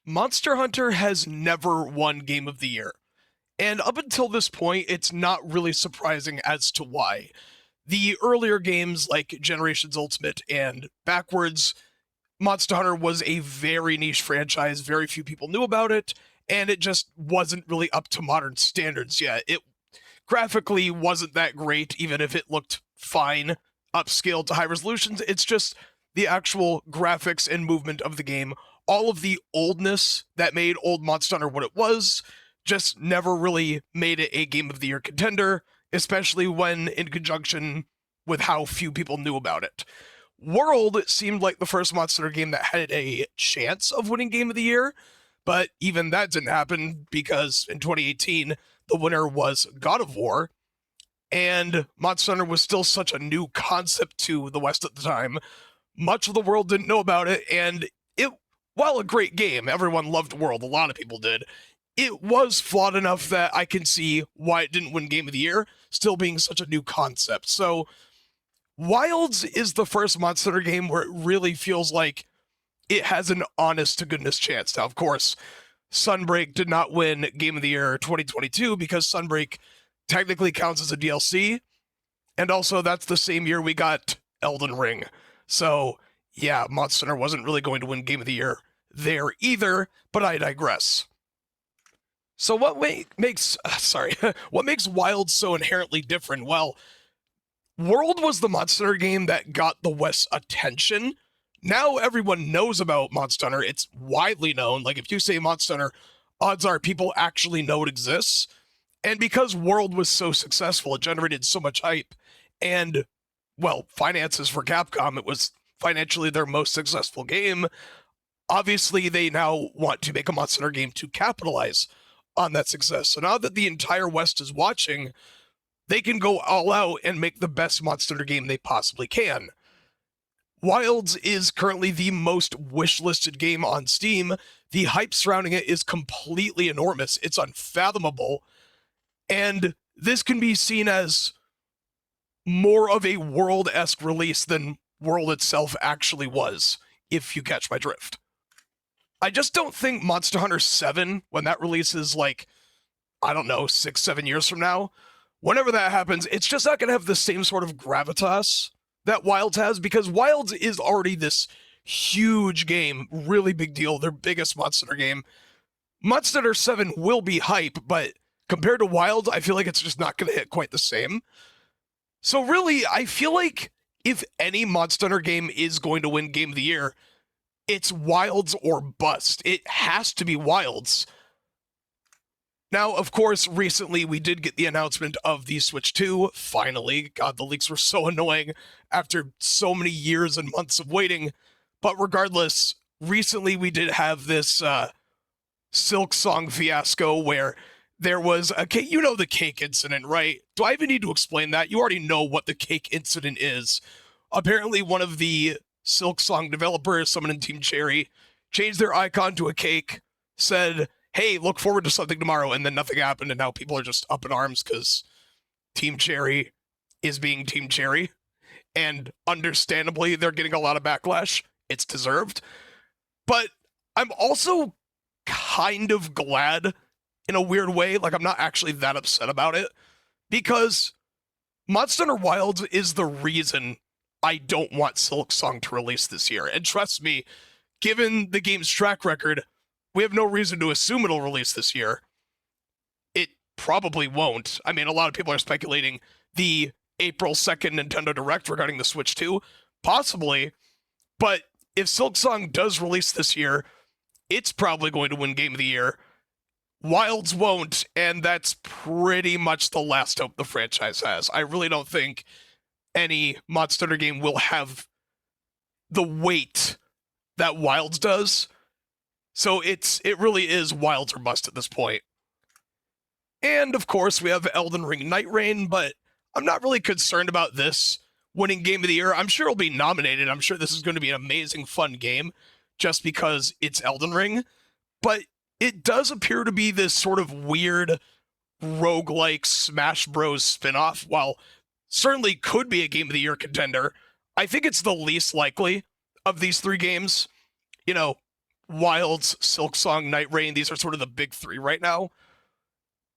Monster Hunter has never won Game of the Year. And up until this point, it's not really surprising as to why. The earlier games like Generations Ultimate and Backwards, Monster Hunter was a very niche franchise. Very few people knew about it, and it just wasn't really up to modern standards yet. It graphically wasn't that great, even if it looked fine, upscaled to high resolutions. It's just the actual graphics and movement of the game, all of the oldness that made old Monster Hunter what it was, just never really made it a Game of the Year contender, especially when in conjunction with how few people knew about it. World seemed like the first Monster Hunter game that had a chance of winning Game of the Year, but even that didn't happen because in 2018, the winner was God of War, and Monster Hunter was still such a new concept to the West at the time. Much of the world didn't know about it, and it, while a great game, everyone loved World, a lot of people did, it was flawed enough that I can see why it didn't win Game of the Year, still being such a new concept. So, Wilds is the first Monster Hunter game where it really feels like it has an honest to goodness chance. Now, of course, Sunbreak did not win Game of the Year 2022 because Sunbreak technically counts as a DLC, and also that's the same year we got Elden Ring. So, yeah, Monster Hunter wasn't really going to win Game of the Year there either, but I digress. So what makes what makes Wild so inherently different? Well, World was the Monster Hunter game that got the West's attention. Now everyone knows about Monster Hunter. It's widely known. Like if you say Monster Hunter, odds are people actually know it exists. And because World was so successful, it generated so much hype and, well, finances for Capcom. It was financially their most successful game. Obviously, they now want to make a Monster Hunter game to capitalize on that success. So now that the entire West is watching, they can go all out and make the best Monster Hunter game they possibly can. Wilds is currently the most wishlisted game on Steam. The hype surrounding it is completely enormous. It's unfathomable. And this can be seen as more of a World-esque release than World itself actually was, if you catch my drift. I just don't think Monster Hunter 7, when that releases like, I don't know, 6-7 years from now, whenever that happens, it's just not going to have the same sort of gravitas that Wilds has, because Wilds is already this huge game, really big deal, their biggest Monster Hunter game. Monster Hunter 7 will be hype, but compared to Wilds, I feel like it's just not going to hit quite the same. So really, I feel like if any Monster Hunter game is going to win Game of the Year, it's Wilds or bust. It has to be Wilds. Now, of course, recently we did get the announcement of the Switch 2, finally. God, the leaks were so annoying after so many years and months of waiting. But regardless, recently we did have this Silk Song fiasco where there was a cake. You know the cake incident, right? Do I even need to explain that? You already know what the cake incident is. Apparently, one of the Silk Song developers, someone in Team Cherry, changed their icon to a cake, said, hey, look forward to something tomorrow, and then nothing happened, and now people are just up in arms because Team Cherry is being Team Cherry, and understandably, they're getting a lot of backlash. It's deserved. But I'm also kind of glad in a weird way, like I'm not actually that upset about it, because Monster Hunter Wilds is the reason I don't want Silk Song to release this year. And trust me, given the game's track record, we have no reason to assume it'll release this year. It probably won't. I mean, a lot of people are speculating the April 2nd Nintendo Direct regarding the Switch 2. Possibly. But if Silk Song does release this year, it's probably going to win Game of the Year. Wilds won't, and that's pretty much the last hope the franchise has. I really don't think any Monster Hunter game will have the weight that Wilds does. So it really is Wilds or bust at this point. And of course, we have Elden Ring Night Rain, but I'm not really concerned about this winning Game of the Year. I'm sure it'll be nominated. I'm sure this is going to be an amazing, fun game just because it's Elden Ring. But it does appear to be this sort of weird roguelike Smash Bros spinoff. While certainly could be a Game of the Year contender, I think it's the least likely of these three games. You know, Wilds, Silksong, Night Rain, these are sort of the big three right now.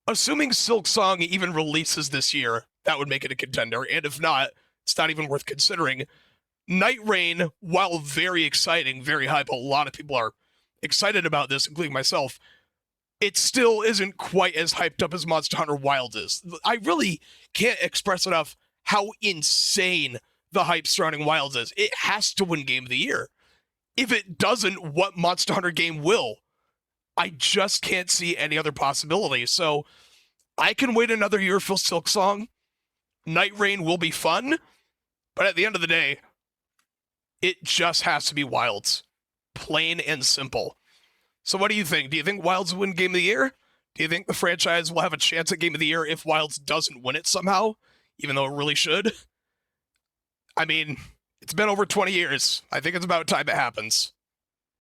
Assuming Silksong even releases this year, that would make it a contender. And if not, it's not even worth considering. Night Rain, while very exciting, very hype, a lot of people are excited about this, including myself, it still isn't quite as hyped up as Monster Hunter Wilds is. I really can't express enough how insane the hype surrounding Wilds is. It has to win Game of the Year. If it doesn't, what Monster Hunter game will? I just can't see any other possibility. So I can wait another year for Silksong. Night Rain will be fun, but at the end of the day, it just has to be Wilds. Plain and simple. So what do you think? Do you think Wilds will win Game of the Year? Do you think the franchise will have a chance at Game of the Year if Wilds doesn't win it somehow, even though it really should? I mean, it's been over 20 years. I think it's about time it happens.